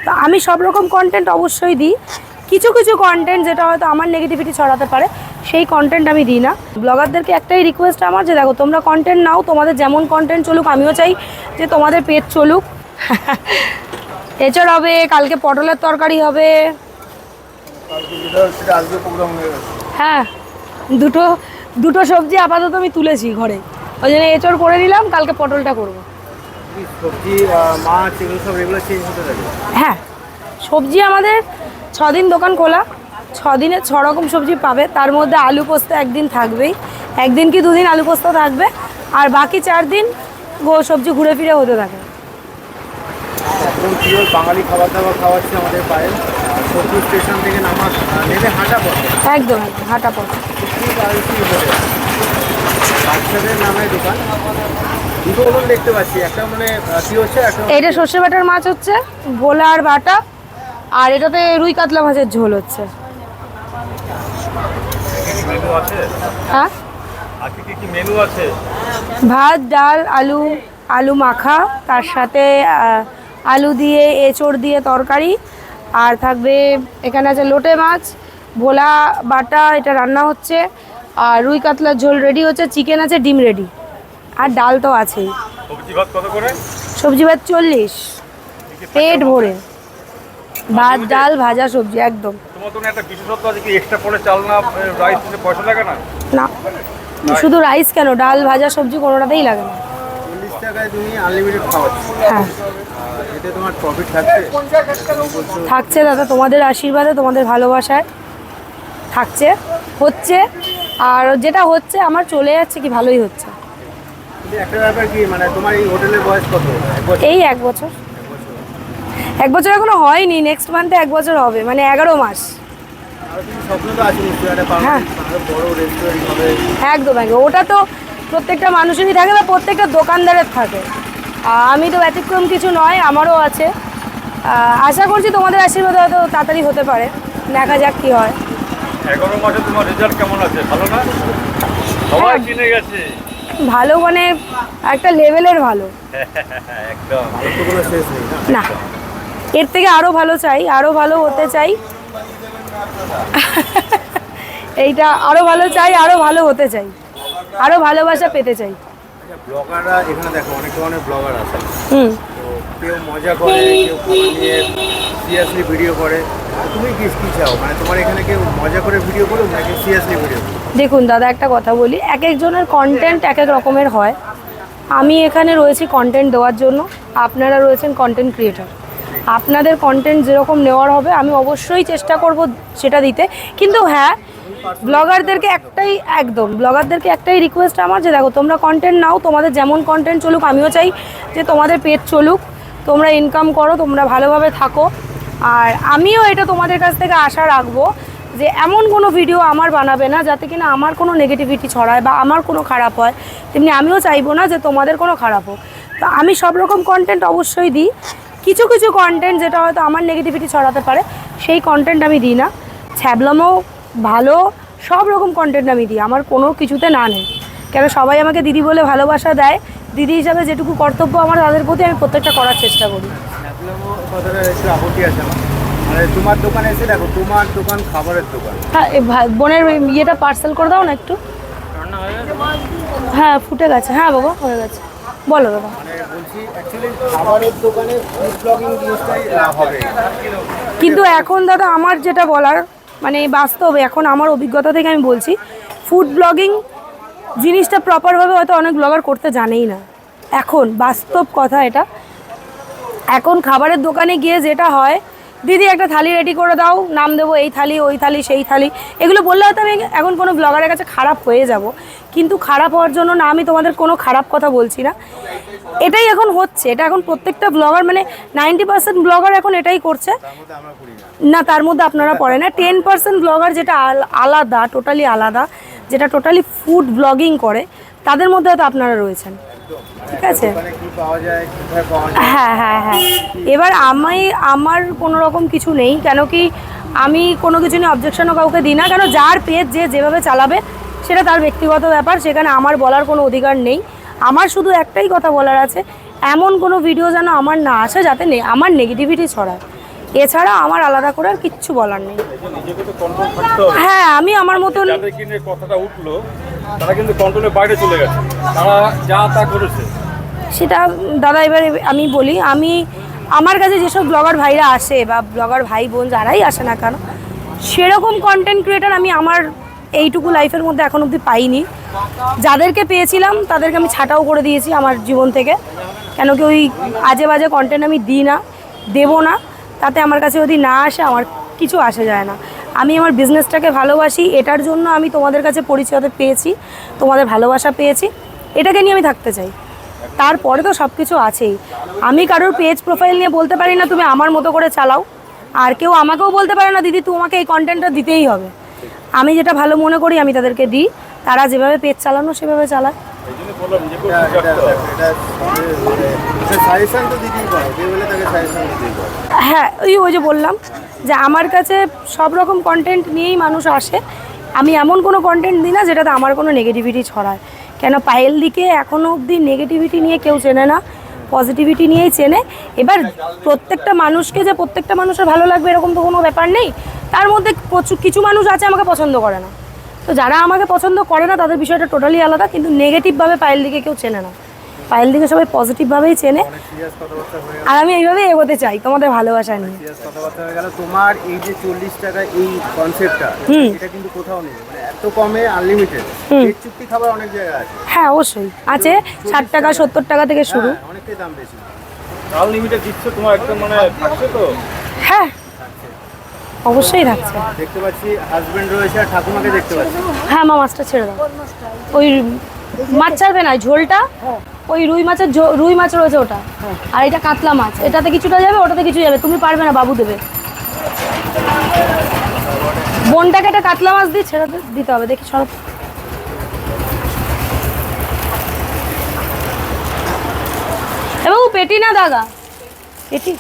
তো আমি সব রকম কন্টেন্ট অবশ্যই দিই, কিছু কিছু কন্টেন্ট যেটা হয়তো আমার নেগেটিভিটি ছড়াতে পারে সেই কন্টেন্ট আমি দিই না। ব্লগারদেরকে একটাই রিকোয়েস্ট আমার যে দেখো তোমরা কন্টেন্ট নাও, তোমাদের যেমন কন্টেন্ট চলুক, আমিও চাই যে তোমাদের পেট চলুক। এছাড়া হবে কালকে পটলের তরকারি হবে। হ্যাঁ, দুটো দুটো সবজি আপাতত আমি তুলেছি ঘরে, ওই জন্য এঁচড় করে দিলাম, কালকে পটলটা করবো। হ্যাঁ, সবজি আমাদের 6 দিন দোকান খোলা, 6 দিনে 6 রকম সবজি পাবে। তার মধ্যে আলু পোস্ত একদিন থাকবেই, একদিন কি 2 দিন আলু পোস্ত থাকবে, আর বাকি 4 দিন সবজি ঘুরে ফিরে হতে থাকে। একদম পিওর বাঙালি খাবার দাবার খাওয়াচ্ছে আমাদের পায়ে। সত্যি স্টেশন থেকে নেমে হাঁটা পথে, একদম হাঁটা পথ। বাচ্চাদের নামে দোকান, দুটো ওজন দেখতে পাচ্ছি, একটা মানে কি হচ্ছে, এটা সর্ষে বাটার মাছ হচ্ছে, ভোলার বাটা, আর এটাতে রুই কাতলা মাছের ঝোল হচ্ছে। মেনু আছে? হ্যাঁ, আজকে কি কি মেনু আছে? ভাত, ডাল, আলু মাখা, তার সাথে আলু দিয়ে এঁচড় দিয়ে তরকারি, আর থাকবে এখানে আছে লোটে মাছ, ভোলা বাটা এটা রান্না হচ্ছে, আর রুই কাতলার ঝোল রেডি হচ্ছে, চিকেন আছে, ডিম রেডি, আর ডাল তো আছেই। সবজি ভাত কত করে? সবজি ভাত 40, পেট ভরে, ভাত ডাল ভাজা সবজি একদম। তোমার তো একটা বিশেষত্ব আছে কি, এক্সট্রা পরে চাল না রাইস দিতে পয়সা লাগে না? না, শুধু রাইস কেন, ডাল ভাজা সবজি কোনোটাতেই লাগে না। 40 টাকায় তুমি আনলিমিটেড খাওয়াচ্ছ। হ্যাঁ, এতে তোমার প্রফিট থাকছে? থাকছে দাদা, তোমাদের আশীর্বাদে, তোমাদের ভালোবাসায় থাকছে, হচ্ছে, আর যেটা হচ্ছে আমার চলে যাচ্ছে কি ভালোই হচ্ছে। একটা ব্যাপার কি, মানে তোমার এই হোটেলের বয়স কত? এই 1 বছর, 1 বছর এখনো হয়নি, নেক্সট মান্থে 1 বছর হবে, মানে 11 মাস। স্বপ্ন তো আছে নিশ্চয়ই, একটা হ্যাঁ, বড় রেস্টুরেন্ট হবে। একদম একদম, ওটা তো প্রত্যেকটা মানুষেরই থাকে বা প্রত্যেকটা দোকানদারের থাকে। আমি তো ব্যতিক্রম কিছু নয়, আমারও আছে। আশা করছি তোমাদের আশীর্বাদ হয়তো তাড়াতাড়ি হতে পারে, দেখা যাক কি হয়। 11 মাসে তোমার রেজাল্ট কেমন আছে? ভালো না? সবাই কিনে গেছে। ভালো মানে একটা লেভেলের ভালো, একদম কোনো শেষ নেই না এর থেকে আরও ভালো চাই, আরও ভালো হতে চাই। এইটা আরও ভালো চাই, আরও ভালো হতে চাই, আরও ভালোবাসা পেতে চাই। ব্লগাররা এখানে দেখো অনেক ধরনের ব্লগার আছে, হুম, তো কেউ মজা করে, কেউ খাবার নিয়ে সিরিয়াসলি ভিডিও করে। তুমি কি কি চাও, মানে তোমার এখানে কেউ মজা করে ভিডিও করুক নাকি সিরিয়াসলি ভিডিও? দেখুন দাদা, একটা কথা বলি, এক একজনের কন্টেন্ট এক এক রকমের হয়। আমি এখানে রয়েছি কন্টেন্ট দেওয়ার জন্য, আপনারা রয়েছেন কন্টেন্ট ক্রিয়েটার, আপনাদের কন্টেন্ট যেরকম নেওয়ার হবে আমি অবশ্যই চেষ্টা করব সেটা দিতে। কিন্তু হ্যাঁ, ব্লগারদেরকে একটাই রিকোয়েস্ট আমার যে দেখো তোমরা কন্টেন্ট নাও, তোমাদের যেমন কন্টেন্ট চলুক, আমিও চাই যে তোমাদের পেট চলুক, তোমরা ইনকাম করো, তোমরা ভালোভাবে থাকো। আর আমিও এটা তোমাদের কাছ থেকে আশা রাখবো যে এমন কোনো ভিডিও আমার বানাবে না যাতে কিনা আমার কোনো নেগেটিভিটি ছড়ায় বা আমার কোনো খারাপ হয়, তেমনি আমিও চাইবো না যে তোমাদের কোনো খারাপ হোক। তো আমি সব রকম কন্টেন্ট অবশ্যই দিই, কিছু কিছু কন্টেন্ট যেটা হয়তো আমার নেগেটিভিটি ছড়াতে পারে সেই কন্টেন্ট আমি দিই না। ছ্যাবলামো ভালো সব রকম কন্টেন্ট আমি দিই, আমার কোনো কিছুতে না নেই। কেন সবাই আমাকে দিদি বলে ভালোবাসা দেয়, দিদি হিসাবে যেটুকু কর্তব্য আমার তাদের প্রতি আমি প্রত্যেকটা করার চেষ্টা করি। কথাটা একটু আপত্তি আছে আমার, মানে তোমার দোকানে এসে দেখো, তোমার দোকান খাবারের দোকান। হ্যাঁ, বোনের ইয়েটা পার্সেল করে দাও না একটু। হ্যাঁ, ফুটে গেছে। হ্যাঁ বাবা, হয়ে গেছে, বলো দাদা। মানে বলছি অ্যাকচুয়ালি খাবারের দোকানে ফুড ব্লগিং জিনিসটাই হবে। কিন্তু এখন দাদা আমার যেটা বলার, মানে বাস্তবে এখন আমার অভিজ্ঞতা থেকে আমি বলছি, ফুড ব্লগিং জিনিসটা প্রপারভাবে হয়তো অনেক ব্লগার করতে জানেই না। এখন বাস্তব কথা এটা, এখন খাবারের দোকানে গিয়ে যেটা হয়, দিদি একটা থালি রেডি করে দাও, নাম দেবো এই থালি, ওই থালি, সেই থালি, এগুলো বললে হয়তো আমি এখন কোনো ব্লগারের কাছে খারাপ হয়ে যাব। কিন্তু খারাপ হওয়ার জন্য না, আমি তোমাদের কোনো খারাপ কথা বলছি না, এটাই এখন হচ্ছে। এটা এখন প্রত্যেকটা ব্লগার, মানে 90% ব্লগার এখন এটাই করছে না, তার মধ্যে আপনারা পড়ে না। 10% ব্লগার যেটা আলাদা, টোটালি আলাদা, যেটা টোটালি ফুড ব্লগিং করে, তাদের মধ্যে হয়তো আপনারা রয়েছেন। ঠিক আছে, হ্যাঁ হ্যাঁ হ্যাঁ। এবার আমার কোনো রকম কিছু নেই, কেন কি আমি কোনো কিছু নিয়ে অবজেকশনও কাউকে দিই না, কেন যার পেজ যে যেভাবে চালাবে সেটা তার ব্যক্তিগত ব্যাপার, সেখানে আমার বলার কোনো অধিকার নেই। আমার শুধু একটাই কথা বলার আছে, এমন কোনো ভিডিও যেন আমার না আসে যাতে আমার নেগেটিভিটি ছড়ায়, এছাড়া আমার আলাদা করে আর কিচ্ছু বলার নেই। নিজেকে তো কন্ট্রোল থাকতে হবে। হ্যাঁ, আমি আমার মতন, যাদের কিনে কথাটা উঠলো তারা কিন্তু কন্ট্রোলের বাইরে চলে গেছে, তারা যা তা করেছে। সেটা দাদা এবারে আমি বলি, আমি আমার কাছে যেসব ব্লগার ভাইরা আসে বা ব্লগার ভাই বোন যারাই আসে না কেন, সেরকম কন্টেন্ট ক্রিয়েটার আমি আমার এইটুকু লাইফের মধ্যে এখন অবধি পাইনি। যাদেরকে পেয়েছিলাম তাদেরকে আমি ছাঁটাও করে দিয়েছি আমার জীবন থেকে, কেন কি ওই আজে বাজে কন্টেন্ট আমি দিই না, দেবো না। তাতে আমার কাছে যদি না আসে আমার কিছু আসে যায় না। আমি আমার বিজনেসটাকে ভালোবাসি, এটার জন্য আমি তোমাদের কাছে পরিচয় পেয়েছি, তোমাদের ভালোবাসা পেয়েছি, এটাকে নিয়ে আমি থাকতে চাই। তারপরে তো সব কিছু আছেই। আমি কারোর পেজ প্রোফাইল নিয়ে বলতে পারি না তুমি আমার মতো করে চালাও, আর কেউ আমাকেও বলতে পারে না দিদি তোমাকে এই কন্টেন্টটা দিতেই হবে। আমি যেটা ভালো মনে করি আমি তাদেরকে দিই, তারা যেভাবে পেজ চালানো সেভাবে চালায়। এই জন্য বললাম নিজেকে এটা ঠিক রাখতে হবে। সাজেশন তো দিতেই পারো, কেউ বলে তাকে সাজেশন দিতেই পারো। হ্যাঁ, ওই যে বললাম যে আমার কাছে সব রকম কন্টেন্ট নিয়েই মানুষ আসে। আমি এমন কোনো কন্টেন্ট দিই না যেটাতে আমার কোনো নেগেটিভিটি ছড়ায়। কেন পায়েল দিকে এখনও অবধি নেগেটিভিটি নিয়ে কেউ চেনে না, পজিটিভিটি নিয়েই চেনে। এবার প্রত্যেকটা মানুষকে যে প্রত্যেকটা মানুষের ভালো লাগবে এরকম তো কোনো ব্যাপার নেই। তার মধ্যে প্রচুর কিছু মানুষ আছে আমাকে পছন্দ করে না, তো যারা আমাকে পছন্দ করে না তাদের বিষয়টা টোটালি আলাদা। কিন্তু নেগেটিভভাবে পায়েল দিকে কেউ চেনে না, পায়েল দিকে সবাই পজিটিভভাবেই চেনে। অনেক সিরিয়াস কথাবার্তা হয়ে আর আমি এইভাবে এগোতে চাই তোমাদের ভালোবাসা নিয়ে। সিরিয়াস কথাবার্তা হয়ে গেল। তোমার এই যে 40 টাকা এই কনসেপ্টটা, এটা কিন্তু কোথাও নেই, মানে এত কমে আনলিমিটেড। পেট চুক্তি খাবার অনেক জায়গায় আছে। হ্যাঁ অবশ্যই আছে, 60 টাকা 70 টাকা থেকে শুরু। হ্যাঁ, অনেকটাই দাম বেশি। আনলিমিটেড দিচ্ছে তোমার একদম মানে থাকছে তো। হ্যাঁ অবশ্যই থাকছে। দেখতে পাচ্ছি হাজবেন্ড রয়েছে আর ঠাকুমাকে দেখতে পাচ্ছি। হ্যাঁ মা, মাছটা ছেড়ে দাও। ওই মাছ ছাড়বে না, ঝোলটা ওই রুই মাছ রয়েছে ওটা, আর এটা কাতলা মাছ, এটাতে কিছুটা যাবে ওটাতে কিছু যাবে, তুমি পারবে না, বাবু দেবে। বোনটাকে একটা কাতলা মাছ দিয়ে ছেড়ে দিতে হবে, দেখি সব। এবং পেটি না দাদা, পেটি।